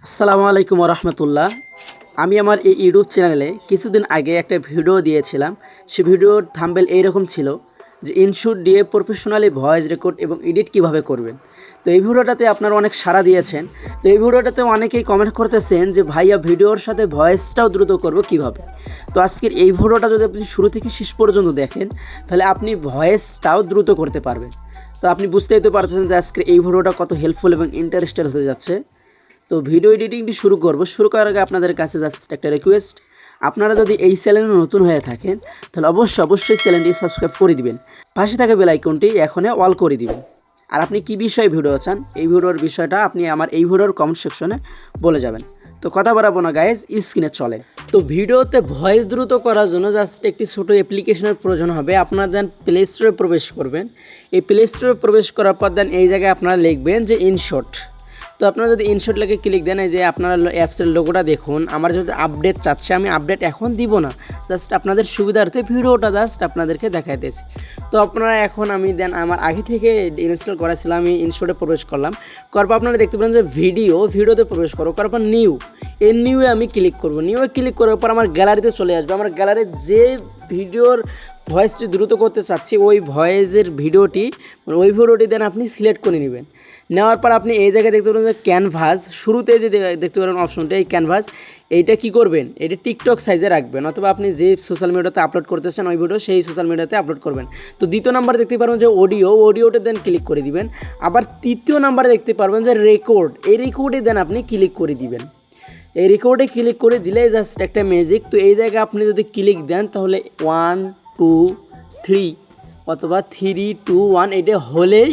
আসসালামু আলাইকুম রহমতুল্লাহ। আমি আমার এই ইউটিউব চ্যানেলে কিছুদিন আগে একটা ভিডিও দিয়েছিলাম। সে ভিডিওর থাম্বনেল এইরকম ছিল যে ইনশুট দিয়ে প্রফেশনালি ভয়েস রেকর্ড এবং এডিট কিভাবে করবেন। তো এই ভিডিওটাতে আপনারা অনেক সাড়া দিয়েছেন। তো এই ভিডিওটাতে অনেকেই কমেন্ট করতেছেন যে ভাইয়া ভিডিওর সাথে ভয়েসটাও দ্রুত করব কিভাবে। তো আজকের এই ভিডিওটা যদি আপনি শুরু থেকে শেষ পর্যন্ত দেখেন তাহলে আপনি ভয়েসটাও দ্রুত করতে পারবেন। তো আপনি বুঝতেই তো পারছেন যে আজকের এই ভিডিওটা কত হেল্পফুল এবং ইন্টারেস্টেড হতে যাচ্ছে। তো ভিডিও এডিটিংটি শুরু করার আগে আপনাদের কাছে জাস্ট একটা রিকোয়েস্ট, আপনারা যদি এই চ্যানেলে নতুন হয়ে থাকেন তাহলে অবশ্যই চ্যানেলটি সাবস্ক্রাইব করে দিবেন, পাশে থাকা বেল আইকনটি এখনই অল করে দিবেন। আর আপনি কি বিষয়ে ভিডিও চান এই ভিডিওর বিষয়টা আপনি আমার এই ভিডিওর কমেন্ট সেকশনে বলে যাবেন। তো কথা বাড়াবো না গাইজ, স্ক্রিনে চলে। তো ভিডিওতে ভয়েস দ্রুত করার জন্য জাস্ট একটি ছোটো অ্যাপ্লিকেশনের প্রয়োজন হবে। আপনারা দেন প্লে স্টোরে প্রবেশ করবেন। এই প্লে স্টোরে প্রবেশ করার পর দেন এই জায়গায় আপনারা লিখবেন যে ইনশট। তো আপনারা যদি ইনশট লেগে ক্লিক দেন, এই যে আপনারা অ্যাপসের লোগোটা দেখুন। আমার যদি আপডেট চাচ্ছে, আমি আপডেট এখন দিব না, জাস্ট আপনাদের সুবিধার্থে ভিডিওটা জাস্ট আপনাদেরকে দেখাইতেছি। তো আপনারা এখন আমি দেন আমার আগে থেকে ইনস্টল করা ছিল, আমি ইনশটে প্রবেশ করলাম। করার পর আপনারা দেখতে পারেন যে ভিডিওতে প্রবেশ করো, করার পর নিউয়ে আমি ক্লিক করব। নিউয়ে ক্লিক করার পর আমার গ্যালারিতে চলে আসবে। আমার গ্যালারির যে ভিডিওর ভয়েসটি দ্রুত করতে চাচ্ছি ওই ভিডিওটি দেন আপনি সিলেক্ট করে নেবেন। নেওয়ার পর আপনি এই জায়গায় দেখতে পারেন যে ক্যানভাস, শুরুতে যে দেখতে পারেন অপশনটা এই ক্যানভাস, এইটা কি করবেন, এটা টিকটক সাইজে রাখবেন, অথবা আপনি যে সোশ্যাল মিডিয়াতে আপলোড করতেছেন ওই ভিডিও সেই সোশ্যাল মিডিয়াতে আপলোড করবেন। তো দ্বিতীয় নাম্বার দেখতে পারবেন যে অডিওটা দেন ক্লিক করে দিবেন। আবার তৃতীয় নাম্বারে দেখতে পারবেন যে রেকর্ড, এই রেকর্ডে দেন আপনি ক্লিক করে দিবেন। এই রেকর্ডে ক্লিক করে দিলে জাস্ট একটা ম্যাজিক। তো এই জায়গায় আপনি যদি ক্লিক দেন তাহলে 1 2 3 অথবা 3 2 1 এটা হলেই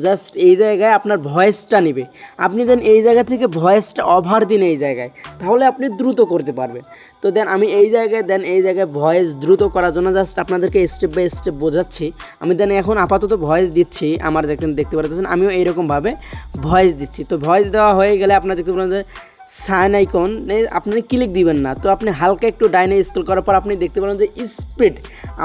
জাস্ট এই জায়গায় আপনার ভয়েসটা নেবে। আপনি দেন এই জায়গা থেকে ভয়েসটা ওভার দিন এই জায়গায়, তাহলে আপনি দ্রুত করতে পারবেন। তো দেন আমি এই জায়গায় ভয়েস দ্রুত করার জন্য জাস্ট আপনাদেরকে স্টেপ বাই স্টেপ বোঝাচ্ছি। আমি দেন এখন আপাতত ভয়েস দিচ্ছি। আমার দেখতে পারতেছেন আমিও এইরকমভাবে ভয়েস দিচ্ছি। তো ভয়েস দেওয়া হয়ে গেলে আপনারা দেখতে পারেন যে সাইন আইকনে আপনি ক্লিক দিবেন না। তো আপনি হালকা একটু ডাইনে স্ক্রল করার পর আপনি দেখতে পারেন যে স্পিড,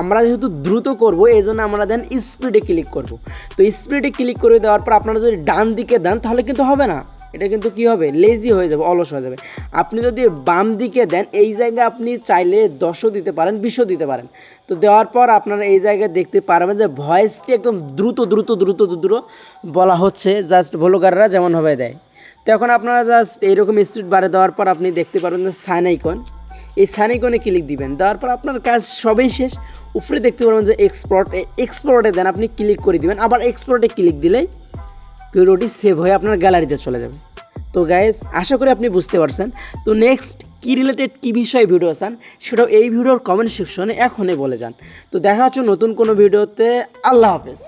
আমরা যেহেতু দ্রুত করব এই জন্য আমরা দেন স্পিডে ক্লিক করব। তো স্পিডে ক্লিক করে দেওয়ার পর আপনারা যদি ডান দিকে দেন তাহলে কিন্তু হবে না, এটা কিন্তু কী হবে, লেজি হয়ে যাবে, অলস হয়ে যাবে। আপনি যদি বাম দিকে দেন এই জায়গায় আপনি চাইলে 10ও দিতে পারেন, 20ও দিতে পারেন। তো দেওয়ার পর আপনারা এই জায়গায় দেখতে পারবেন যে ভয়েসটি একদম দ্রুত বলা হচ্ছে, জাস্ট ভ্লগাররা যেমনভাবে দেয়। তো এখন আপনারা জাস্ট এইরকম স্পিড বাড়ে দেওয়ার পর আপনি দেখতে পারবেন যে সাইন আইকন, এই সাইন আইকনে ক্লিক দিবেন। দেওয়ার পর আপনার কাজ সবই শেষ। উপরে দেখতে পারবেন যে এক্সপোর্টে দেন আপনি ক্লিক করে দিবেন। আবার এক্সপোর্টে ক্লিক দিলেই ভিডিওটি সেভ হয়ে আপনার গ্যালারিতে চলে যাবে। তো গাইস, আশা করি আপনি বুঝতে পারছেন। তো নেক্সট কী বিষয়ে ভিডিও চান সেটাও এই ভিডিওর কমেন্ট সেকশনে এখনই বলে যান। তো দেখা হচ্ছে নতুন কোনো ভিডিওতে। আল্লাহ হাফেজ।